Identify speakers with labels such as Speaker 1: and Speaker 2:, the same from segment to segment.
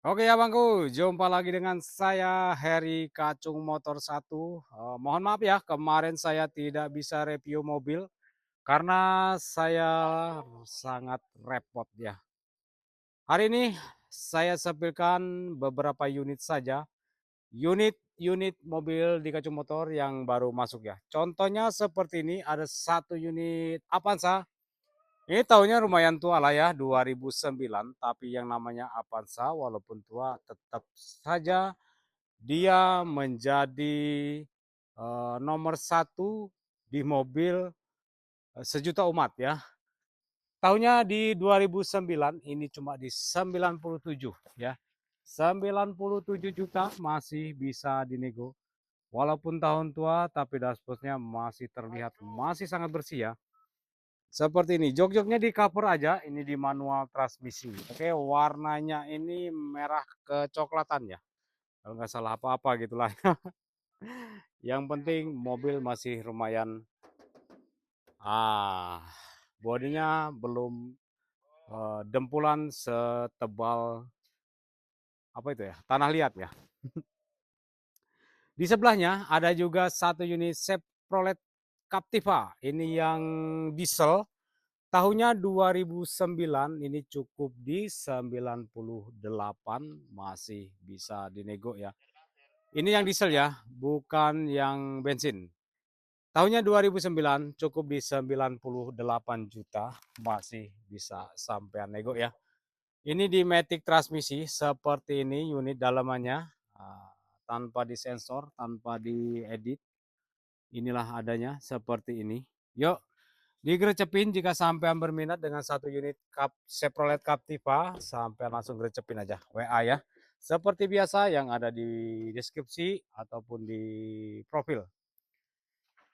Speaker 1: Oke ya Bangku, jumpa lagi dengan saya Heri Kacung Motor 1. Mohon maaf ya, kemarin saya tidak bisa review mobil karena saya sangat repot ya. Hari ini saya sepilkan beberapa unit saja, unit-unit mobil di Kacung Motor yang baru masuk ya. Contohnya seperti ini, ada satu unit Avanza. Ini tahunnya lumayan tua lah ya, 2009, tapi yang namanya Avanza walaupun tua tetap saja dia menjadi nomor satu di mobil sejuta umat ya. Tahunnya di 2009, ini cuma di 97 ya. 97 juta masih bisa dinego. Walaupun tahun tua, tapi dashboardnya masih terlihat masih sangat bersih ya. Seperti ini, jok-joknya di cover aja, ini di manual transmisi. Oke, warnanya ini merah kecoklatan ya. Kalau nggak salah apa-apa gitulah. Yang penting mobil masih lumayan, ah, bodinya belum dempulan setebal apa itu ya, tanah liat ya. Di sebelahnya ada juga satu unit Chevrolet Captiva. Ini yang diesel. Tahunnya 2009, ini cukup di 98, masih bisa dinego ya. Ini yang diesel ya, bukan yang bensin. Tahunnya 2009, cukup di 98 juta, masih bisa sampai nego ya. Ini di Matic transmisi, seperti ini unit dalamannya, tanpa disensor, tanpa diedit. Inilah adanya, seperti ini. Yuk, digerecepin jika sampean berminat dengan satu unit Chevrolet Captiva, sampai langsung gerecepin aja WA ya. Seperti biasa yang ada di deskripsi ataupun di profil.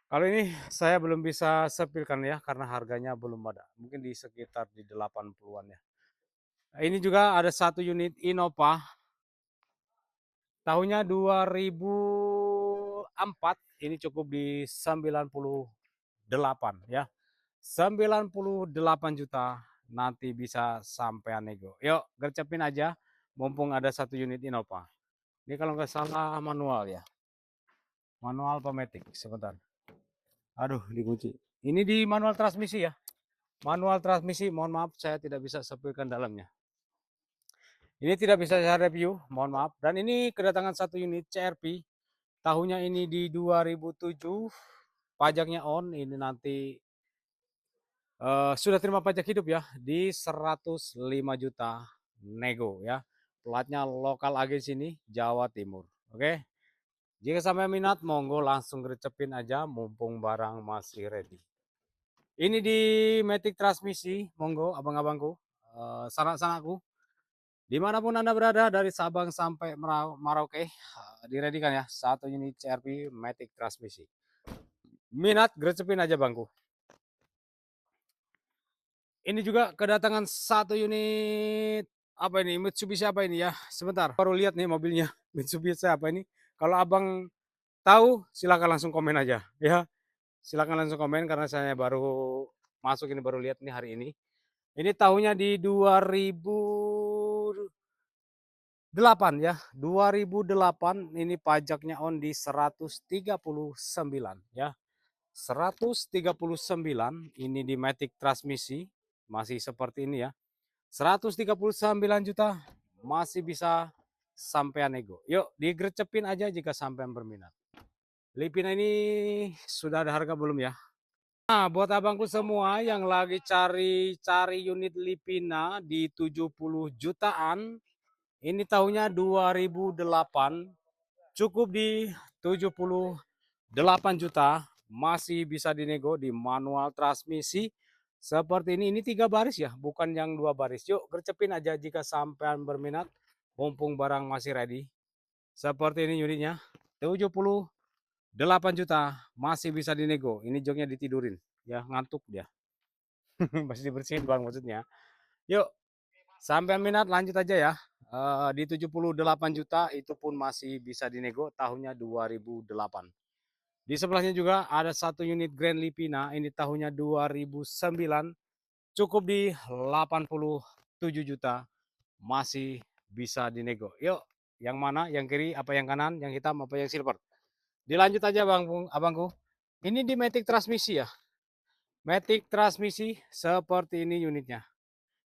Speaker 1: Kalau ini saya belum bisa sepilkan ya karena harganya belum ada. Mungkin di sekitar di 80-an ya. Ini juga ada satu unit Innova. Tahunnya 2004, ini cukup di 98 ya. 98 juta, nanti bisa sampai nego. Yuk, gercepin aja mumpung ada satu unit Innova. Ini kalau nggak salah manual ya. Manual pemetik, sebentar. Aduh, dikunci. Ini di manual transmisi ya. Manual transmisi, mohon maaf saya tidak bisa sepilkan dalamnya. Ini tidak bisa saya review, mohon maaf. Dan ini kedatangan satu unit CRV. Tahunnya ini di 2007. Pajaknya on, ini nanti sudah terima pajak hidup ya di 105 juta nego ya. Platnya lokal agen sini Jawa Timur. Oke. Jika sampai minat monggo langsung gercepin aja mumpung barang masih ready. Ini di Matic transmisi, monggo abang-abangku, sanak-sanakku. Dimanapun Anda berada dari Sabang sampai Merauke, diredikan ya satu unit CRV Matic transmisi. Minat gercepin aja bangku. Ini juga kedatangan satu unit apa ini? Mitsubishi apa ini ya? Sebentar, baru lihat nih mobilnya. Mitsubishi apa ini? Kalau abang tahu, silakan langsung komen aja ya. Silakan langsung komen karena saya baru masuk ini baru lihat nih hari ini. Ini tahunnya di 2008 ya. 2008 ini pajaknya on di 139 ya. 139 ini di Matic transmisi masih seperti ini ya. 139 juta masih bisa sampean nego. Yuk digercepin aja jika sampean berminat. Lipina ini sudah ada harga belum ya? Nah, buat abangku semua yang lagi cari unit Lipina di 70 jutaan, ini tahunnya 2008, cukup di 78 juta, masih bisa dinego di manual transmisi. Seperti ini 3 baris ya, bukan yang 2 baris. Yuk, gercepin aja jika sampean berminat, mumpung barang masih ready. Seperti ini unitnya, 78 juta, masih bisa dinego. Ini joknya ditidurin, ya ngantuk dia. Masih dibersihin bang maksudnya. Yuk, sampean minat lanjut aja ya. Di 78 juta itu pun masih bisa dinego, tahunnya 2008. Di sebelahnya juga ada satu unit Grand Lipina, ini tahunnya 2009, cukup di 87 juta, masih bisa dinego. Yuk, yang mana? Yang kiri apa yang kanan? Yang hitam apa yang silver? Dilanjut aja abangku. Ini di matic transmisi ya. Matic transmisi seperti ini unitnya.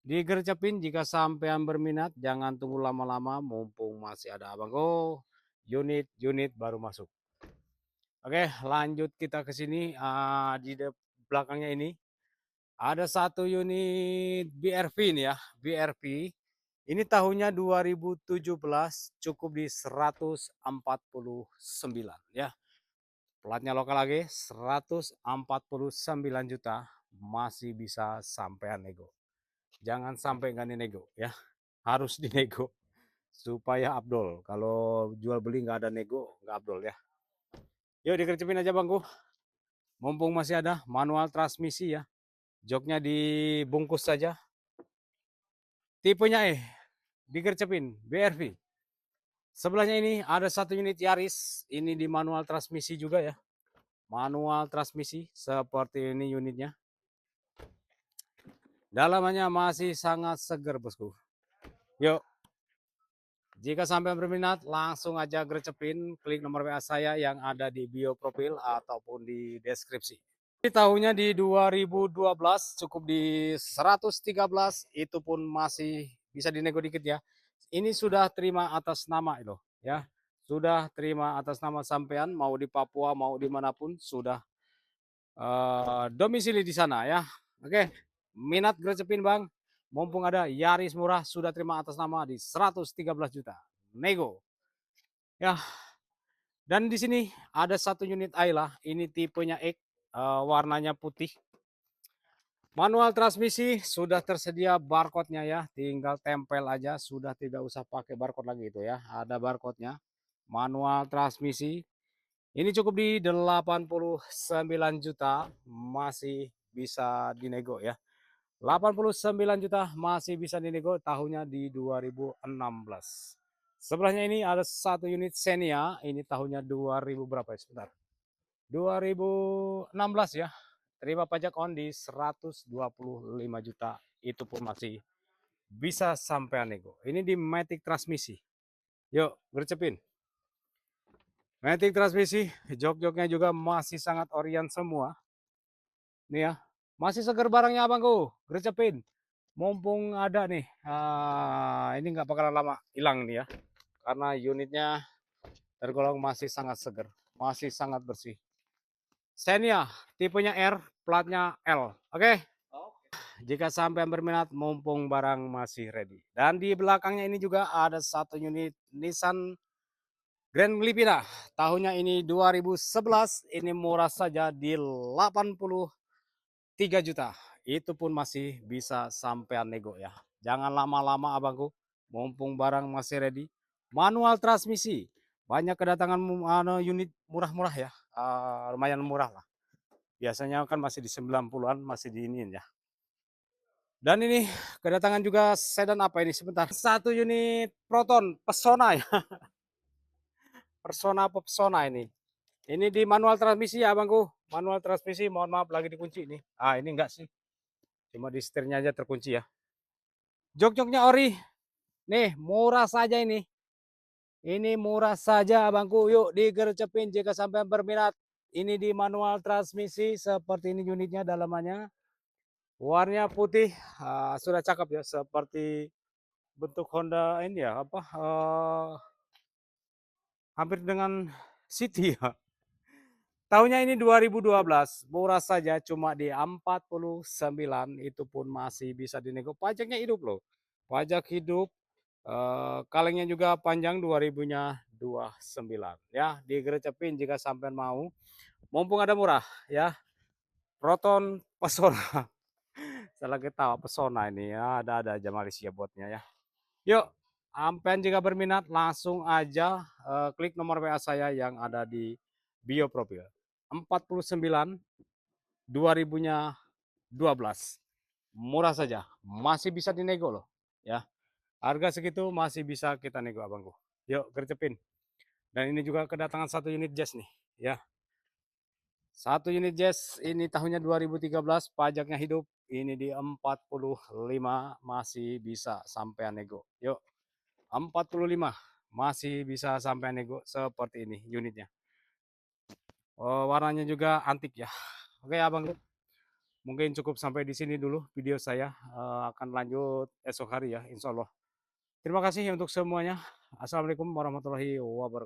Speaker 1: Digercepin jika sampean berminat, jangan tunggu lama-lama mumpung masih ada abangku. Unit-unit baru masuk. Oke, lanjut kita ke sini. Di belakangnya ini ada satu unit BRV nih ya, BRV. Ini tahunnya 2017, cukup di 149 ya. Platnya lokal lagi 149 juta, masih bisa sampean nego. Jangan sampai nggak nego ya, harus dinego supaya abdol. Kalau jual beli nggak ada nego, nggak abdol ya. Yuk dikercepin aja bangku, mumpung masih ada manual transmisi ya. Joknya dibungkus saja. Tipenya digercepin BRV. Sebelahnya ini ada satu unit Yaris, ini di manual transmisi juga ya. Manual transmisi seperti ini unitnya. Dalamannya masih sangat segar bosku. Yuk, jika sampai berminat langsung aja gercepin, klik nomor WA saya yang ada di bio profil ataupun di deskripsi. Ini tahunnya di 2012, cukup di 113, itu pun masih bisa dinego dikit ya. Ini sudah terima atas nama itu ya. Sudah terima atas nama sampean, mau di Papua mau dimanapun sudah domisili di sana ya. Oke, minat gercepin bang, mumpung ada Yaris murah sudah terima atas nama di 113 juta. Nego. Ya, dan di sini ada satu unit Ayla, ini tipenya X, warnanya putih. Manual transmisi sudah tersedia barcode-nya ya, tinggal tempel aja, sudah tidak usah pakai barcode lagi itu ya, ada barcode-nya. Manual transmisi ini cukup di 89 juta, masih bisa dinego ya. 89 juta masih bisa dinego, tahunnya di 2016. Sebelahnya ini ada satu unit Xenia, ini tahunnya 2000 berapa ya, sebentar. 2016 ya. Terima pajak on di 125 juta, itu pun masih bisa sampai nego. Ini di matic transmisi. Yuk, gercepin. Matic transmisi, jok-joknya juga masih sangat orian semua. Nih ya, masih seger barangnya abangku, gercepin. Mumpung ada nih, ini nggak bakalan lama hilang nih ya. Karena unitnya tergolong masih sangat seger, masih sangat bersih. Xenia, tipenya R, platnya L. Oke. Jika sampai berminat, mumpung barang masih ready. Dan di belakangnya ini juga ada satu unit Nissan Grand Livina. Tahunnya ini 2011, ini murah saja di 83 juta. Itu pun masih bisa sampean nego ya. Jangan lama-lama abangku, mumpung barang masih ready. Manual transmisi, banyak kedatangan unit murah-murah ya, lumayan murah lah. Biasanya kan masih di 90-an, masih diinin ya. Dan ini kedatangan juga sedan apa ini sebentar. Satu unit Proton Pesona ya. Pesona ini. Ini di manual transmisi ya abangku. Manual transmisi, mohon maaf lagi dikunci ini. Ini enggak sih. Cuma di setirnya aja terkunci ya. Jok-joknya ori. Nih, murah saja ini. Ini murah saja abangku. Yuk digercepin jika sampai berminat. Ini di manual transmisi seperti ini unitnya dalamannya. Warnanya putih, sudah cakep ya, seperti bentuk Honda ini ya, apa, hampir dengan City ya. Tahunnya ini 2012, murah saja cuma di 49, itu pun masih bisa dinego. Pajaknya hidup loh, pajak hidup, kalengnya juga panjang 2000-nya 29 ya, digerecepin jika sampai mau. Mumpung ada murah ya, Proton Pesona. Salah ketawa Pesona ini ya, ada aja Malaysia buatnya ya. Yuk, ampen jika berminat langsung aja klik nomor WA saya yang ada di bio profil. 49 2000-nya 12. Murah saja, masih bisa dinego loh ya. Harga segitu masih bisa kita nego abangku. Yuk, gercepin. Dan ini juga kedatangan satu unit Jazz nih ya. Satu unit Jazz ini tahunnya 2013, pajaknya hidup. Ini di 45 masih bisa sampai nego. Yuk, 45. Masih bisa sampai nego seperti ini unitnya. Warnanya juga antik ya. Oke Abang, mungkin cukup sampai di sini dulu video saya. Akan lanjut esok hari ya, insya Allah. Terima kasih untuk semuanya. Assalamualaikum warahmatullahi wabarakatuh.